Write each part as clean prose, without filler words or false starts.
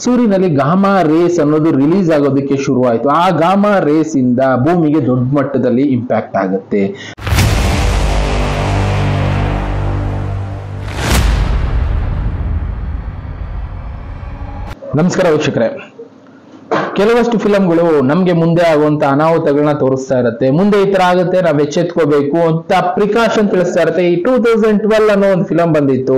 ಸೂರ್ಯನಲ್ಲಿ gamma race ಅನ್ನೋದು release ಆಗೋದಕ್ಕೆ ಶುರುವಾಯಿತು. ಆ ಗಾಮಾ ರೇಸ್ ಇಂದ ಭೂಮಿಗೆ ದೊಡ್ಡ ಮಟ್ಟದಲ್ಲಿ ಇಂಪ್ಯಾಕ್ಟ್ ಆಗುತ್ತೆ. ನಮಸ್ಕಾರ ವೀಕ್ಷಕರೇ, ಕೆಲವಷ್ಟು ಫಿಲಂಗಳು ನಮ್ಗೆ ಮುಂದೆ ಆಗುವಂತ ಅನಾಹುತಗಳನ್ನ ತೋರಿಸ್ತಾ ಇರುತ್ತೆ. ಮುಂದೆ ಈ ತರ ಆಗುತ್ತೆ, ನಾವ್ ಎಚ್ಚೆತ್ಕೋಬೇಕು ಅಂತ ಪ್ರಿಕಾಷನ್ ತಿಳಿಸ್ತಾ ಇರುತ್ತೆ. ಈ 2012 ಅನ್ನೋ ಒಂದು ಫಿಲಂ ಬಂದಿತ್ತು,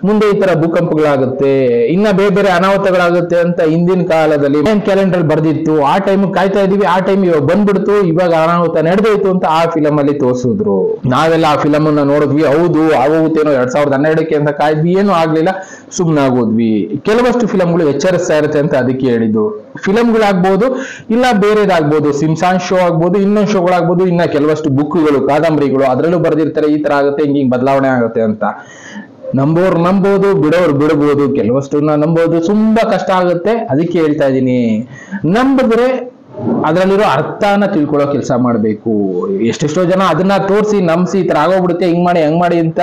ಮುಂದೆ ಈ ತರ ಭೂಕಂಪಗಳಾಗುತ್ತೆ, ಇನ್ನ ಬೇರೆ ಬೇರೆ ಅನಾಹುತಗಳಾಗುತ್ತೆ ಅಂತ ಹಿಂದಿನ ಕಾಲದಲ್ಲಿ ಕ್ಯಾಲೆಂಡರ್ ಬರ್ದಿತ್ತು. ಆ ಟೈಮ್ ಕಾಯ್ತಾ ಇದೀವಿ, ಆ ಟೈಮ್ ಇವಾಗ ಬಂದ್ಬಿಡ್ತು, ಇವಾಗ ಅನಾಹುತ ನಡೆದೋಯ್ತು ಅಂತ ಆ ಫಿಲಂ ಅಲ್ಲಿ ತೋರಿಸಿದ್ರು. ನಾವೆಲ್ಲ ಆ ಫಿಲಂ ಅನ್ನ ನೋಡಿದ್ವಿ, ಹೌದು ಆಗೋಗುತ್ತೇನೋ 2012ಕ್ಕೆ ಅಂತ ಕಾಯ್ದ್ವಿ, ಏನು ಆಗ್ಲಿಲ್ಲ, ಸುಮ್ನಾಗೋದ್ವಿ. ಕೆಲವಷ್ಟು ಫಿಲಂಗಳು ಎಚ್ಚರಿಸ್ತಾ ಇರುತ್ತೆ ಅಂತ ಅದಕ್ಕೆ ಹೇಳಿದ್ದು. ಫಿಲಂಗಳಾಗ್ಬೋದು, ಇಲ್ಲ ಬೇರೆದಾಗ್ಬೋದು, ಸಿಮ್ಸಾನ್ ಶೋ ಆಗ್ಬೋದು, ಇನ್ನೊಂದು ಶೋಗಳಾಗ್ಬೋದು, ಇನ್ನ ಕೆಲವಷ್ಟು ಬುಕ್ಗಳು, ಕಾದಂಬರಿಗಳು ಅದರಲ್ಲೂ ಬರ್ದಿರ್ತಾರೆ ಈ ತರ ಆಗುತ್ತೆ, ಹಿಂಗ್ ಬದಲಾವಣೆ ಆಗುತ್ತೆ ಅಂತ. ನಂಬೋರು ನಂಬೋದು, ಬಿಡೋರು ಬಿಡಬಹುದು, ಕೆಲವಷ್ಟನ್ನ ನಂಬೋದು ತುಂಬಾ ಕಷ್ಟ ಆಗುತ್ತೆ. ಅದಕ್ಕೆ ಹೇಳ್ತಾ ಇದ್ದೀನಿ, ನಂಬಿದ್ರೆ ಅದರಲ್ಲಿರೋ ಅರ್ಥನ ತಿಳ್ಕೊಳ್ಳೋ ಕೆಲಸ ಮಾಡ್ಬೇಕು. ಎಷ್ಟೆಷ್ಟೋ ಜನ ಅದನ್ನ ತೋರಿಸಿ ನಂಬಿಸಿ ಈ ತರ ಆಗೋಗ್ಬಿಡುತ್ತೆ, ಹಿಂಗ್ ಮಾಡಿ ಅಂತ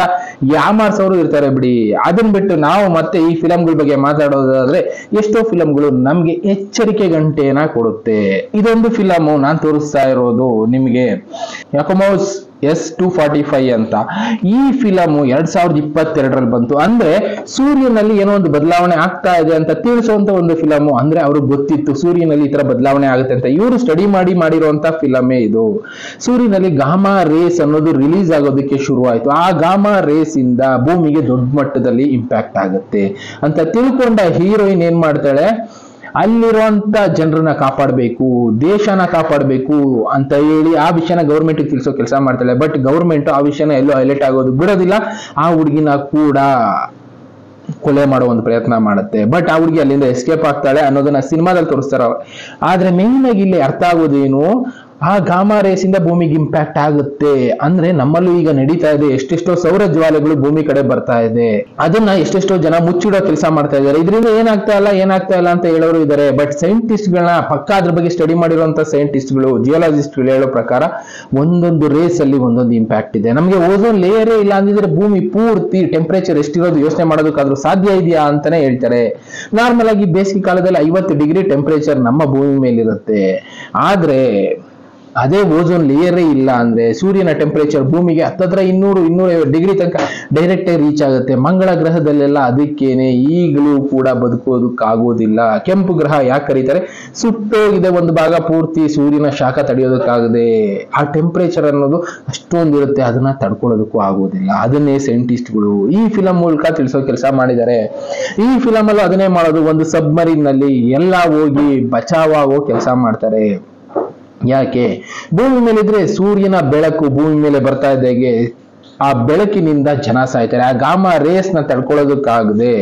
ಯಾಮಾರ್ಸೋರು ಇರ್ತಾರೆ ಬಿಡಿ. ಅದನ್ನ ಬಿಟ್ಟು ನಾವು ಮತ್ತೆ ಈ ಫಿಲಂಗಳ ಬಗ್ಗೆ ಮಾತಾಡೋದಾದ್ರೆ, ಎಷ್ಟೋ ಫಿಲಂಗಳು ನಮ್ಗೆ ಎಚ್ಚರಿಕೆ ಗಂಟೆನ ಕೊಡುತ್ತೆ. ಇದೊಂದು ಫಿಲಮು ನಾನ್ ತೋರಿಸ್ತಾ ಇರೋದು ನಿಮ್ಗೆ ಯಾಕೋಮೋಸ್ S245 ಅಂತ. ಈ ಫಿಲಮು 2022ರಲ್ಲಿ ಬಂತು. ಅಂದ್ರೆ ಸೂರ್ಯನಲ್ಲಿ ಏನೋ ಒಂದು ಬದಲಾವಣೆ ಆಗ್ತಾ ಇದೆ ಅಂತ ತಿಳಿಸುವಂತ ಒಂದು ಫಿಲಮು. ಅಂದ್ರೆ ಅವ್ರಿಗೆ ಗೊತ್ತಿತ್ತು ಸೂರ್ಯನಲ್ಲಿ ಈ ತರ ಬದಲಾವಣೆ ಆಗುತ್ತೆ ಅಂತ. ಇವರು ಸ್ಟಡಿ ಮಾಡಿರುವಂತ ಫಿಲಮೇ ಇದು. ಸೂರ್ಯನಲ್ಲಿ ಗಾಮಾ ರೇಸ್ ಅನ್ನೋದು ರಿಲೀಸ್ ಆಗೋದಕ್ಕೆ ಶುರುವಾಯಿತು. ಆ ಗಾಮಾ ರೇಸ್ ಇಂದ ಭೂಮಿಗೆ ದೊಡ್ಡ ಮಟ್ಟದಲ್ಲಿ ಇಂಪ್ಯಾಕ್ಟ್ ಆಗುತ್ತೆ ಅಂತ ತಿಳ್ಕೊಂಡ ಹೀರೋಯಿನ್ ಏನ್ ಮಾಡ್ತಾಳೆ, ಅಲ್ಲಿರುವಂತ ಜನರನ್ನ ಕಾಪಾಡಬೇಕು, ದೇಶನ ಕಾಪಾಡಬೇಕು ಅಂತ ಹೇಳಿ ಆ ವಿಷಯನ ಗೌರ್ಮೆಂಟ್ ತಿಳಿಸೋ ಕೆಲಸ ಮಾಡ್ತಾಳೆ. ಬಟ್ ಗೌರ್ಮೆಂಟ್ ಆ ವಿಷಯನ ಎಲ್ಲೋ ಹೈಲೈಟ್ ಆಗೋದು ಬಿಡೋದಿಲ್ಲ. ಆ ಹುಡುಗಿನ ಕೂಡ ಕೊಲೆ ಮಾಡೋ ಒಂದು ಪ್ರಯತ್ನ ಮಾಡುತ್ತೆ. ಬಟ್ ಆ ಹುಡುಗಿ ಅಲ್ಲಿಂದ ಎಸ್ಕೇಪ್ ಆಗ್ತಾಳೆ ಅನ್ನೋದನ್ನ ಸಿನಿಮಾದಲ್ಲಿ ತೋರಿಸ್ತಾರ. ಆದ್ರೆ ಮೇನ್ ಆಗಿ ಇಲ್ಲಿ ಅರ್ಥ ಆಗೋದೇನು, ಆ ಗಾಮಾ ರೇಸ್ ಇಂದ ಭೂಮಿಗೆ ಇಂಪ್ಯಾಕ್ಟ್ ಆಗುತ್ತೆ ಅಂದ್ರೆ ನಮ್ಮಲ್ಲೂ ಈಗ ನಡೀತಾ ಇದೆ. ಎಷ್ಟೆಷ್ಟೋ ಸೌರ ಜ್ವಾಲೆಗಳು ಭೂಮಿ ಕಡೆ ಬರ್ತಾ ಇದೆ, ಅದನ್ನ ಎಷ್ಟೆಷ್ಟೋ ಜನ ಮುಚ್ಚಿಡೋ ಕೆಲಸ ಮಾಡ್ತಾ ಇದ್ದಾರೆ. ಇದರಿಂದ ಏನಾಗ್ತಾ ಇಲ್ಲ ಅಂತ ಹೇಳೋರು ಇದ್ದಾರೆ. ಬಟ್ ಸೈಂಟಿಸ್ಟ್ ಗಳನ್ನ ಪಕ್ಕ ಅದ್ರ ಬಗ್ಗೆ ಸ್ಟಡಿ ಮಾಡಿರುವಂತ ಸೈಂಟಿಸ್ಟ್ಗಳು, ಜಿಯೋಲಾಜಿಸ್ಟ್ಗಳು ಹೇಳೋ ಪ್ರಕಾರ ಒಂದೊಂದು ರೇಸ್ ಅಲ್ಲಿ ಒಂದೊಂದು ಇಂಪ್ಯಾಕ್ಟ್ ಇದೆ. ನಮಗೆ ಓಝೋನ್ ಲೇಯರೇ ಇಲ್ಲ ಅಂದಿದ್ರೆ ಭೂಮಿ ಪೂರ್ತಿ ಟೆಂಪರೇಚರ್ ಎಷ್ಟಿರೋದು ಯೋಚನೆ ಮಾಡೋದಕ್ಕಾದ್ರೂ ಸಾಧ್ಯ ಇದೆಯಾ ಅಂತಾನೆ ಹೇಳ್ತಾರೆ. ನಾರ್ಮಲ್ ಆಗಿ ಬೇಸಿಗೆ ಕಾಲದಲ್ಲಿ 50 ಡಿಗ್ರಿ ಟೆಂಪರೇಚರ್ ನಮ್ಮ ಭೂಮಿ ಮೇಲಿರುತ್ತೆ. ಆದ್ರೆ ಅದೇ ಓಝೋನ್ ಲೇಯರೇ ಇಲ್ಲ ಅಂದ್ರೆ ಸೂರ್ಯನ ಟೆಂಪರೇಚರ್ ಭೂಮಿಗೆ ಹತ್ತತ್ರ 200-250 ಡಿಗ್ರಿ ತನಕ ಡೈರೆಕ್ಟ್ ರೀಚ್ ಆಗುತ್ತೆ. ಮಂಗಳ ಗ್ರಹದಲ್ಲೆಲ್ಲ ಅದಕ್ಕೇನೆ ಈಗಲೂ ಕೂಡ ಬದುಕೋದಕ್ಕಾಗೋದಿಲ್ಲ. ಕೆಂಪು ಗ್ರಹ ಯಾಕೆ ಕರೀತಾರೆ, ಸುಟ್ಟೋಗಿದೆ ಒಂದು ಭಾಗ ಪೂರ್ತಿ, ಸೂರ್ಯನ ಶಾಖ ತಡೆಯೋದಕ್ಕಾಗದೆ. ಆ ಟೆಂಪರೇಚರ್ ಅನ್ನೋದು ಅಷ್ಟೊಂದು ಇರುತ್ತೆ, ಅದನ್ನ ತಡ್ಕೊಳ್ಳೋದಕ್ಕೂ ಆಗೋದಿಲ್ಲ. ಅದನ್ನೇ ಸೈಂಟಿಸ್ಟ್ಗಳು ಈ ಫಿಲಂ ಮೂಲಕ ತಿಳಿಸೋ ಕೆಲಸ ಮಾಡಿದ್ದಾರೆ. ಈ ಫಿಲಂ ಅಲ್ಲೂ ಅದನ್ನೇ ಮಾಡೋದು. ಒಂದು ಸಬ್ಮರೀನ್ ನಲ್ಲಿ ಎಲ್ಲ ಹೋಗಿ ಬಚಾವ್ ಆಗೋ ಕೆಲಸ ಮಾಡ್ತಾರೆ. ಯಾಕೆ, ಭೂಮಿ ಮೇಲಿದ್ರೆ ಸೂರ್ಯನ ಬೆಳಕು ಭೂಮಿ ಮೇಲೆ ಬರ್ತಾ ಇದ್ದಾಗೆ ಆ ಬೆಳಕಿನಿಂದ ಜನ ಸಾಯ್ತಾರೆ. ಆ ಗಾಮಾ ರೇಸ್ ನ ತಡ್ಕೊಳ್ಳೋದಕ್ಕಾಗದೆ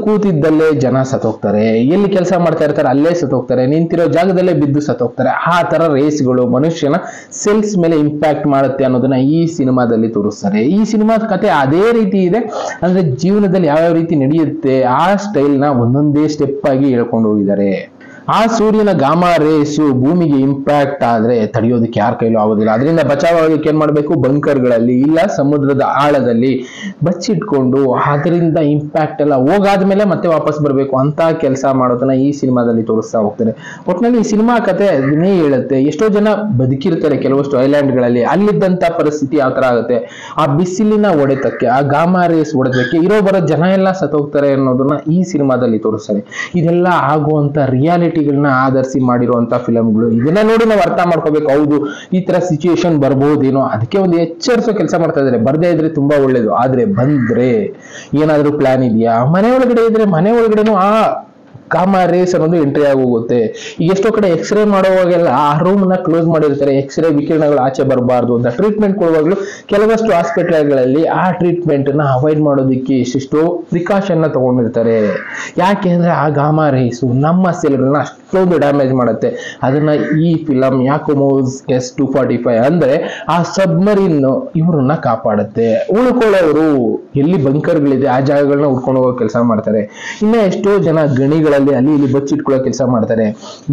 ಕೂತಿದ್ದಲ್ಲೇ ಜನ ಸತ್ತೋಗ್ತಾರೆ. ಎಲ್ಲಿ ಕೆಲಸ ಮಾಡ್ತಾ ಇರ್ತಾರೆ ಅಲ್ಲೇ ಸತ್ತೋಗ್ತಾರೆ, ನಿಂತಿರೋ ಜಾಗದಲ್ಲೇ ಬಿದ್ದು ಸತ್ತೋಗ್ತಾರೆ. ಆ ತರ ರೇಸ್ಗಳು ಮನುಷ್ಯನ ಸೆಲ್ಸ್ ಮೇಲೆ ಇಂಪ್ಯಾಕ್ಟ್ ಮಾಡುತ್ತೆ ಅನ್ನೋದನ್ನ ಈ ಸಿನಿಮಾದಲ್ಲಿ ತೋರಿಸ್ತಾರೆ. ಈ ಸಿನಿಮಾದ ಕತೆ ಅದೇ ರೀತಿ ಇದೆ. ಅಂದ್ರೆ ಜೀವನದಲ್ಲಿ ಯಾವ್ಯಾವ ರೀತಿ ನಡೆಯುತ್ತೆ ಆ ಸ್ಟೈಲ್ ನ ಒಂದೊಂದೇ ಸ್ಟೆಪ್ ಆಗಿ ಹೇಳ್ಕೊಂಡು ಹೋಗಿದ್ದಾರೆ. ಆ ಸೂರ್ಯನ ಗಾಮಾ ರೇಸು ಭೂಮಿಗೆ ಇಂಪ್ಯಾಕ್ಟ್ ಆದ್ರೆ ತಡೆಯೋದಕ್ಕೆ ಯಾರ ಕೈಲೂ ಆಗೋದಿಲ್ಲ. ಅದರಿಂದ ಬಚಾವಾಗಕ್ಕೆ ಏನ್ ಮಾಡ್ಬೇಕು, ಬಂಕರ್ಗಳಲ್ಲಿ ಇಲ್ಲ ಸಮುದ್ರದ ಆಳದಲ್ಲಿ ಬಚ್ಚಿಟ್ಕೊಂಡು ಅದರಿಂದ ಇಂಪ್ಯಾಕ್ಟ್ ಎಲ್ಲ ಹೋಗಾದ್ಮೇಲೆ ಮತ್ತೆ ವಾಪಸ್ ಬರ್ಬೇಕು ಅಂತ ಕೆಲಸ ಮಾಡೋದನ್ನ ಈ ಸಿನಿಮಾದಲ್ಲಿ ತೋರಿಸ್ತಾ ಹೋಗ್ತಾರೆ. ಒಟ್ಟಿನಲ್ಲಿ ಈ ಸಿನಿಮಾ ಕತೆ ಅದನ್ನೇ ಹೇಳುತ್ತೆ. ಎಷ್ಟೋ ಜನ ಬದುಕಿರ್ತಾರೆ ಕೆಲವಷ್ಟು ಐಲ್ಯಾಂಡ್ಗಳಲ್ಲಿ, ಅಲ್ಲಿದ್ದಂತ ಪರಿಸ್ಥಿತಿ ಯಾವ ತರ ಆಗುತ್ತೆ, ಆ ಬಿಸಿಲಿನ ಹೊಡೆತಕ್ಕೆ, ಆ ಗಾಮಾ ರೇಸ್ ಹೊಡೆತಕ್ಕೆ ಇರೋ ಬರೋ ಜನ ಎಲ್ಲ ಸತ್ತೋಗ್ತಾರೆ ಅನ್ನೋದನ್ನ ಈ ಸಿನಿಮಾದಲ್ಲಿ ತೋರಿಸ್ತಾರೆ. ಇದೆಲ್ಲ ಆಗುವಂತ ರಿಯಾಲಿಟಿ ಆಧರಿಸಿ ಮಾಡಿರುವಂತ ಫಿಲಂಗಳು. ಇದನ್ನ ನೋಡಿ ನಾವು ಅರ್ಥ ಮಾಡ್ಕೋಬೇಕು, ಹೌದು ಈ ತರ ಸಿಚುಯೇಷನ್ ಬರ್ಬೋದೇನೋ, ಅದಕ್ಕೆ ಒಂದು ಎಚ್ಚರಿಸೋ ಕೆಲಸ ಮಾಡ್ತಾ ಇದ್ದಾರೆ. ಬರ್ದೇ ಇದ್ರೆ ತುಂಬಾ ಒಳ್ಳೇದು. ಆದ್ರೆ ಬಂದ್ರೆ ಏನಾದ್ರೂ ಪ್ಲಾನ್ ಇದೆಯಾ, ಮನೆ ಒಳಗಡೆ ಇದ್ರೆ ಮನೆ ಒಳಗಡೆನೂ ಆ ಗಾಮಾ ರೇಸ್ ಅನ್ನೋದು ಎಂಟ್ರಿ ಆಗಿ ಹೋಗುತ್ತೆ. ಈಗ ಎಷ್ಟೋ ಕಡೆ ಎಕ್ಸ್ರೇ ಮಾಡುವಾಗೆಲ್ಲ ಆ ರೂಮ್ ನ ಕ್ಲೋಸ್ ಮಾಡಿರ್ತಾರೆ, ಎಕ್ಸ್ರೇ ವಿಕಿರಣಗಳು ಆಚೆ ಬರಬಾರ್ದು ಅಂತ. ಟ್ರೀಟ್ಮೆಂಟ್ ಕೊಡುವಾಗಲೂ ಕೆಲವಷ್ಟು ಹಾಸ್ಪಿಟಲ್ಗಳಲ್ಲಿ ಆ ಟ್ರೀಟ್ಮೆಂಟ್ ನ ಅವಾಯ್ಡ್ ಮಾಡೋದಕ್ಕೆ ಎಷ್ಟೆಷ್ಟೋ ಪ್ರಿಕಾಷನ್ ನ ತಗೊಂಡಿರ್ತಾರೆ. ಯಾಕೆ ಅಂದ್ರೆ ಆ ಗಾಮಾ ರೇಸು ನಮ್ಮ ಸೆಲ್ಗಳನ್ನ ಅಷ್ಟೊಂದು ಡ್ಯಾಮೇಜ್ ಮಾಡುತ್ತೆ. ಅದನ್ನ ಈ ಫಿಲಂ ಯಾಕೋಮೋಸ್ S245 ಅಂದ್ರೆ ಆ ಸಬ್ಮರೀನ್ ಇವ್ರನ್ನ ಕಾಪಾಡುತ್ತೆ. ಉಳ್ಕೊಳ್ಳೋರು ಎಲ್ಲಿ ಬಂಕರ್ಗಳಿದೆ ಆ ಜಾಗಗಳನ್ನ ಉಳ್ಕೊಂಡು ಹೋಗೋ ಕೆಲಸ ಮಾಡ್ತಾರೆ. ಇನ್ನ ಎಷ್ಟೋ ಜನ ಗಣಿಗಳಲ್ಲಿ ಅಲ್ಲಿ ಇಲ್ಲಿ ಬಚ್ಚಿಟ್ಕೊಳ್ಳೋ ಕೆಲಸ ಮಾಡ್ತಾರೆ.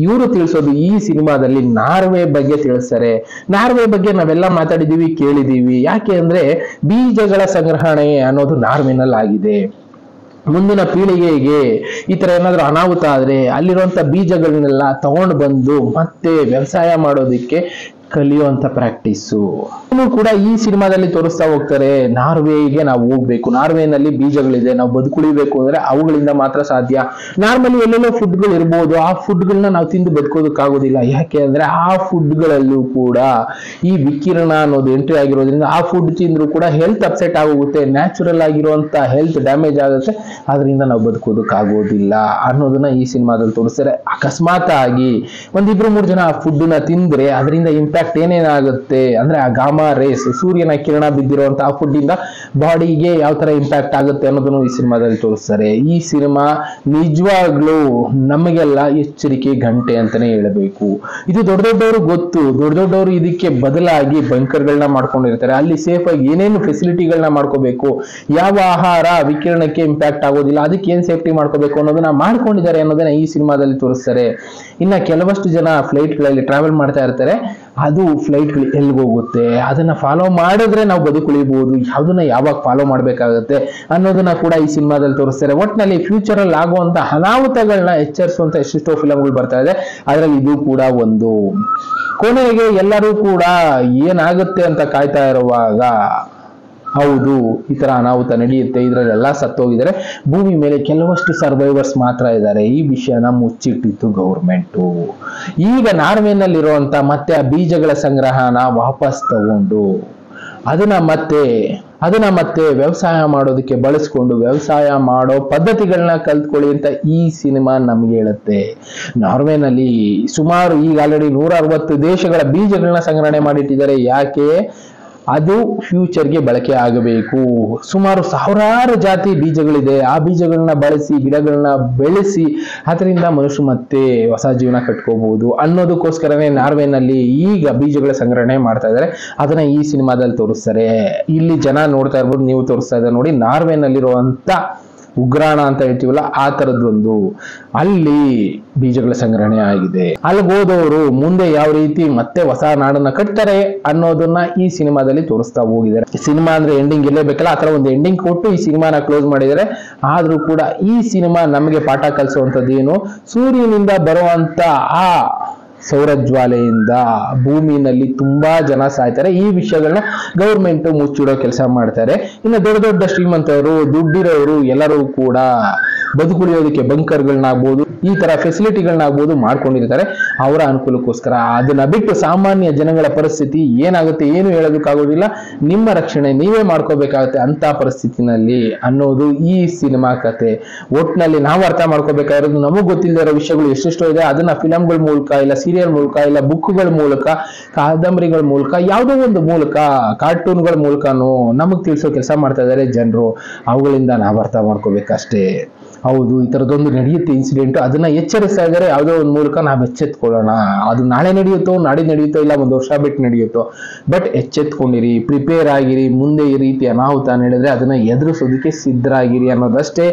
ಇವರು ತಿಳಿಸೋದು ಈ ಸಿನಿಮಾದಲ್ಲಿ ನಾರ್ವೆ ಬಗ್ಗೆ ತಿಳಿಸ್ತಾರೆ. ನಾರ್ವೆ ಬಗ್ಗೆ ನಾವೆಲ್ಲ ಮಾತಾಡಿದೀವಿ, ಕೇಳಿದೀವಿ. ಯಾಕೆ ಅಂದ್ರೆ ಬೀಜಗಳ ಸಂಗ್ರಹಣೆ ಅನ್ನೋದು ನಾರ್ವೆನಲ್ಲಿ ಆಗಿದೆ. ಮುಂದಿನ ಪೀಳಿಗೆಗೆ ಈ ತರ ಏನಾದ್ರು ಅನಾಹುತ ಆದ್ರೆ ಅಲ್ಲಿರುವಂತ ಬೀಜಗಳನ್ನೆಲ್ಲ ತಗೊಂಡು ಬಂದು ಮತ್ತೆ ವ್ಯವಸಾಯ ಮಾಡೋದಿಕ್ಕೆ ಕಲಿಯುವಂತ ಪ್ರಾಕ್ಟೀಸು ಕೂಡ ಈ ಸಿನಿಮಾದಲ್ಲಿ ತೋರಿಸ್ತಾ ಹೋಗ್ತಾರೆ. ನಾರ್ವೆಗೆ ನಾವು ಹೋಗ್ಬೇಕು, ನಾರ್ವೆನಲ್ಲಿ ಬೀಜಗಳಿದೆ, ನಾವು ಬದುಕುಳಿಬೇಕು ಅಂದ್ರೆ ಅವುಗಳಿಂದ ಮಾತ್ರ ಸಾಧ್ಯ. ನಾರ್ಮಲಿ ಎಲ್ಲೆಲ್ಲೋ ಫುಡ್ಗಳು ಇರ್ಬೋದು, ಆ ಫುಡ್ಗಳನ್ನ ನಾವು ತಿಂದು ಬದುಕೋದಕ್ಕಾಗೋದಿಲ್ಲ. ಯಾಕೆ ಅಂದ್ರೆ ಆ ಫುಡ್ಗಳಲ್ಲೂ ಕೂಡ ಈ ವಿಕಿರಣ ಅನ್ನೋದು ಎಂಟ್ರಿ ಆಗಿರೋದ್ರಿಂದ ಆ ಫುಡ್ ತಿಂದ್ರು ಕೂಡ ಹೆಲ್ತ್ ಅಪ್ಸೆಟ್ ಆಗೋಗುತ್ತೆ, ನ್ಯಾಚುರಲ್ ಆಗಿರುವಂತ ಹೆಲ್ತ್ ಡ್ಯಾಮೇಜ್ ಆಗುತ್ತೆ, ಅದರಿಂದ ನಾವು ಬದುಕೋದಕ್ಕಾಗೋದಿಲ್ಲ ಅನ್ನೋದನ್ನ ಈ ಸಿನಿಮಾದಲ್ಲಿ ತೋರಿಸ್ತಾರೆ. ಅಕಸ್ಮಾತ್ ಆಗಿ ಒಂದಿಬ್ರು ಮೂರು ಜನ ಆ ಫುಡ್ ನ ತಿಂದ್ರೆ ಅದರಿಂದ ಇಂಪ್ಯಾಕ್ಟ್ ಏನೇನಾಗುತ್ತೆ ಅಂದ್ರೆ ಆ ಗಾಮಾ ರೇಸ್, ಸೂರ್ಯನ ಕಿರಣ ಬಿದ್ದಿರುವಂತ ಆ ಫುಡ್ ಇಂದ ಬಾಡಿಗೆ ಯಾವ ತರ ಇಂಪ್ಯಾಕ್ಟ್ ಆಗುತ್ತೆ ಅನ್ನೋದನ್ನು ಈ ಸಿನಿಮಾದಲ್ಲಿ ತೋರಿಸ್ತಾರೆ. ಈ ಸಿನಿಮಾ ನಿಜವಾಗ್ಲೂ ನಮಗೆಲ್ಲ ಎಚ್ಚರಿಕೆ ಗಂಟೆ ಅಂತಾನೆ ಹೇಳಬೇಕು. ಇದು ದೊಡ್ಡ ದೊಡ್ಡವರು ಗೊತ್ತು, ದೊಡ್ಡ ದೊಡ್ಡವರು ಇದಕ್ಕೆ ಬದಲಾಗಿ ಬಂಕರ್ಗಳನ್ನ ಮಾಡ್ಕೊಂಡಿರ್ತಾರೆ. ಅಲ್ಲಿ ಸೇಫ್ ಆಗಿ ಏನೇನು ಫೆಸಿಲಿಟಿಗಳನ್ನ ಮಾಡ್ಕೋಬೇಕು, ಯಾವ ಆಹಾರ ವಿಕಿರಣಕ್ಕೆ ಇಂಪ್ಯಾಕ್ಟ್ ಆಗೋದಿಲ್ಲ, ಅದಕ್ಕೆ ಏನ್ ಸೇಫ್ಟಿ ಮಾಡ್ಕೋಬೇಕು ಅನ್ನೋದನ್ನ ಮಾಡ್ಕೊಂಡಿದ್ದಾರೆ ಅನ್ನೋದನ್ನ ಈ ಸಿನಿಮಾದಲ್ಲಿ ತೋರಿಸ್ತಾರೆ. ಇನ್ನ ಕೆಲವಷ್ಟು ಜನ ಫ್ಲೈಟ್ ಗಳಲ್ಲಿ ಟ್ರಾವೆಲ್ ಮಾಡ್ತಾ ಇರ್ತಾರೆ, ಅದು ಫ್ಲೈಟ್ ಎಲ್ಲಿಗೋಗುತ್ತೆ, ಅದನ್ನ ಫಾಲೋ ಮಾಡಿದ್ರೆ ನಾವು ಬದುಕುಳಿಬಹುದು, ಯಾವ್ದನ್ನ ಯಾವಾಗ ಫಾಲೋ ಮಾಡ್ಬೇಕಾಗತ್ತೆ ಅನ್ನೋದನ್ನ ಕೂಡ ಈ ಸಿನಿಮಾದಲ್ಲಿ ತೋರಿಸ್ತಾರೆ. ಒಟ್ಟಿನಲ್ಲಿ ಫ್ಯೂಚರ್ ಅಲ್ಲಿ ಆಗುವಂತ ಅನಾಹುತಗಳನ್ನ ಎಚ್ಚರಿಸುವಂತ ಎಷ್ಟೆಷ್ಟೋ ಫಿಲಂಗಳು ಬರ್ತಾ ಇದೆ, ಅದರಲ್ಲಿ ಇದು ಕೂಡ ಒಂದು. ಕೊನೆಗೆ ಎಲ್ಲರೂ ಕೂಡ ಏನಾಗುತ್ತೆ ಅಂತ ಕಾಯ್ತಾ ಇರುವಾಗ ಹೌದು ಈ ತರ ಅನಾಹುತ ನಡೆಯುತ್ತೆ, ಇದ್ರಲ್ಲೆಲ್ಲ ಸತ್ತೋಗಿದ್ದಾರೆ, ಭೂಮಿ ಮೇಲೆ ಕೆಲವಷ್ಟು ಸರ್ವೈವರ್ಸ್ ಮಾತ್ರ ಇದ್ದಾರೆ. ಈ ವಿಷಯನ ಮುಚ್ಚಿಟ್ಟಿತ್ತು ಗೌರ್ಮೆಂಟು. ಈಗ ನಾರ್ವೆನಲ್ಲಿರುವಂತ ಮತ್ತೆ ಆ ಬೀಜಗಳ ಸಂಗ್ರಹನ ವಾಪಸ್ ತಗೊಂಡು ಅದನ್ನ ಮತ್ತೆ ವ್ಯವಸಾಯ ಮಾಡೋದಕ್ಕೆ ಬಳಸ್ಕೊಂಡು ವ್ಯವಸಾಯ ಮಾಡೋ ಪದ್ಧತಿಗಳನ್ನ ಕಲ್ತ್ಕೊಳ್ಳಿ ಅಂತ ಈ ಸಿನಿಮಾ ನಮ್ಗೆ ಹೇಳುತ್ತೆ. ನಾರ್ವೆನಲ್ಲಿ ಸುಮಾರು ಈಗ ಆಲ್ರೆಡಿ 160 ದೇಶಗಳ ಬೀಜಗಳನ್ನ ಸಂಗ್ರಹಣೆ ಮಾಡಿಟ್ಟಿದ್ದಾರೆ. ಯಾಕೆ? ಅದು ಫ್ಯೂಚರ್ಗೆ ಬಳಕೆ ಆಗಬೇಕು. ಸುಮಾರು ಸಾವಿರಾರು ಜಾತಿ ಬೀಜಗಳಿದೆ, ಆ ಬೀಜಗಳನ್ನ ಬಳಸಿ ಗಿಡಗಳನ್ನ ಬೆಳೆಸಿ ಅದರಿಂದ ಮನುಷ್ಯರು ಮತ್ತೆ ಹೊಸ ಜೀವನ ಕಟ್ಕೋಬಹುದು ಅನ್ನೋದಕ್ಕೋಸ್ಕರನೇ ನಾರ್ವೆನಲ್ಲಿ ಈಗ ಬೀಜಗಳ ಸಂಗ್ರಹಣೆ ಮಾಡ್ತಾ ಇದ್ದಾರೆ. ಅದನ್ನ ಈ ಸಿನಿಮಾದಲ್ಲಿ ತೋರಿಸ್ತಾರೆ. ಇಲ್ಲಿ ಜನ ನೋಡ್ತಾ ಇರ್ಬೋದು, ನೀವು ತೋರಿಸ್ತಾ ಇದ್ದಾರೆ ನೋಡಿ, ನಾರ್ವೆನಲ್ಲಿರುವಂತ ಉಗ್ರಾಣ ಅಂತ ಹೇಳ್ತೀವಲ್ಲ ಆ ತರದೊಂದು ಅಲ್ಲಿ ಬೀಜಗಳ ಸಂಗ್ರಹಣೆ ಆಗಿದೆ. ಅಲ್ಲಿ ಹೋದವರು ಮುಂದೆ ಯಾವ ರೀತಿ ಮತ್ತೆ ಹೊಸ ನಾಡನ್ನ ಕಟ್ತಾರೆ ಅನ್ನೋದನ್ನ ಈ ಸಿನಿಮಾದಲ್ಲಿ ತೋರಿಸ್ತಾ ಹೋಗಿದ್ದಾರೆ. ಸಿನಿಮಾ ಅಂದ್ರೆ ಎಂಡಿಂಗ್ ಇರಲೇಬೇಕಲ್ಲ, ಆ ತರ ಒಂದು ಎಂಡಿಂಗ್ ಕೊಟ್ಟು ಈ ಸಿನಿಮಾನ ಕ್ಲೋಸ್ ಮಾಡಿದ್ದಾರೆ. ಆದ್ರೂ ಕೂಡ ಈ ಸಿನಿಮಾ ನಮಗೆ ಪಾಠ ಕಲಿಸುವಂತದ್ದು ಏನು, ಸೂರ್ಯನಿಂದ ಬರುವಂತ ಆ ಸೌರಜ್ವಾಲೆಯಿಂದ ಭೂಮಿನಲ್ಲಿ ತುಂಬಾ ಜನ ಸಾಯ್ತಾರೆ. ಈ ವಿಷಯಗಳನ್ನ ಗೌರ್ಮೆಂಟ್ ಮುಚ್ಚಿಡೋ ಕೆಲಸ ಮಾಡ್ತಾರೆ. ಇನ್ನು ದೊಡ್ಡ ದೊಡ್ಡ ಶ್ರೀಮಂತರು, ದುಡ್ಡಿರೋರು ಎಲ್ಲರೂ ಕೂಡ ಬದುಕುಳಿಯೋದಕ್ಕೆ ಬಂಕರ್ಗಳನ್ನಾಗ್ಬೋದು, ಈ ತರ ಫೆಸಿಲಿಟಿಗಳನ್ನಾಗ್ಬೋದು ಮಾಡ್ಕೊಂಡಿರ್ತಾರೆ ಅವರ ಅನುಕೂಲಕ್ಕೋಸ್ಕರ. ಅದನ್ನ ಬಿಟ್ಟು ಸಾಮಾನ್ಯ ಜನಗಳ ಪರಿಸ್ಥಿತಿ ಏನಾಗುತ್ತೆ ಏನು ಹೇಳೋದಕ್ಕಾಗೋದಿಲ್ಲ. ನಿಮ್ಮ ರಕ್ಷಣೆ ನೀವೇ ಮಾಡ್ಕೋಬೇಕಾಗುತ್ತೆ ಅಂತ ಪರಿಸ್ಥಿತಿನಲ್ಲಿ ಅನ್ನೋದು ಈ ಸಿನಿಮಾ ಕತೆ. ಒಟ್ನಲ್ಲಿ ನಾವು ಅರ್ಥ ಮಾಡ್ಕೋಬೇಕಾಗಿರೋದು, ನಮಗ್ ಗೊತ್ತಿಲ್ಲದೆ ಇರೋ ವಿಷಯಗಳು ಎಷ್ಟೆಷ್ಟೋ ಇದೆ, ಅದನ್ನ ಫಿಲಂಗಳ ಮೂಲಕ ಇಲ್ಲ ಸೀರಿಯಲ್ ಮೂಲಕ ಇಲ್ಲ ಬುಕ್ಗಳ ಮೂಲಕ ಕಾದಂಬರಿಗಳ ಮೂಲಕ ಯಾವುದೋ ಒಂದು ಮೂಲಕ ಕಾರ್ಟೂನ್ಗಳ ಮೂಲಕನೂ ನಮಗ್ ತಿಳಿಸೋ ಕೆಲಸ ಮಾಡ್ತಾ ಇದ್ದಾರೆ ಜನರು. ಅವುಗಳಿಂದ ನಾವು ಅರ್ಥ ಮಾಡ್ಕೋಬೇಕಷ್ಟೇ. ಹೌದು ಈ ತರದೊಂದು ನಡೆಯುತ್ತೆ ಇನ್ಸಿಡೆಂಟ್, ಅದನ್ನ ಎಚ್ಚರಿಸ್ತಾ ಇದ್ದಾರೆ. ಯಾವುದೋ ಒಂದು ಮೂಲಕ ನಾವು ಎಚ್ಚೆತ್ಕೊಳ್ಳೋಣ. ಅದು ನಾಳೆ ನಡೆಯುತ್ತೋ ನಾಡಿದ್ದು ನಡೆಯುತ್ತೋ ಇಲ್ಲ ಒಂದು ವರ್ಷ ಬಿಟ್ಟು ನಡೆಯುತ್ತೋ, ಬಟ್ ಎಚ್ಚೆತ್ಕೊಂಡಿರಿ, ಪ್ರಿಪೇರ್ ಆಗಿರಿ. ಮುಂದೆ ಈ ರೀತಿ ಅನಾಹುತ ನಡೆದ್ರೆ ಅದನ್ನ ಎದುರಿಸೋದಕ್ಕೆ ಸಿದ್ಧರಾಗಿರಿ ಅನ್ನೋದಷ್ಟೇ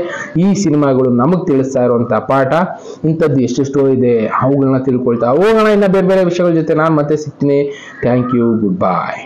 ಈ ಸಿನಿಮಾಗಳು ನಮಗ್ ತಿಳಿಸ್ತಾ ಇರುವಂತ ಪಾಠ. ಇಂಥದ್ದು ಎಷ್ಟೆಷ್ಟೋ ಇದೆ, ಅವುಗಳನ್ನ ತಿಳ್ಕೊಳ್ತಾ ಹೋಗೋಣ. ಇನ್ನ ಬೇರೆ ಬೇರೆ ವಿಷಯಗಳ ಜೊತೆ ನಾನು ಮತ್ತೆ ಸಿಗ್ತೀನಿ. Thank you, good bye.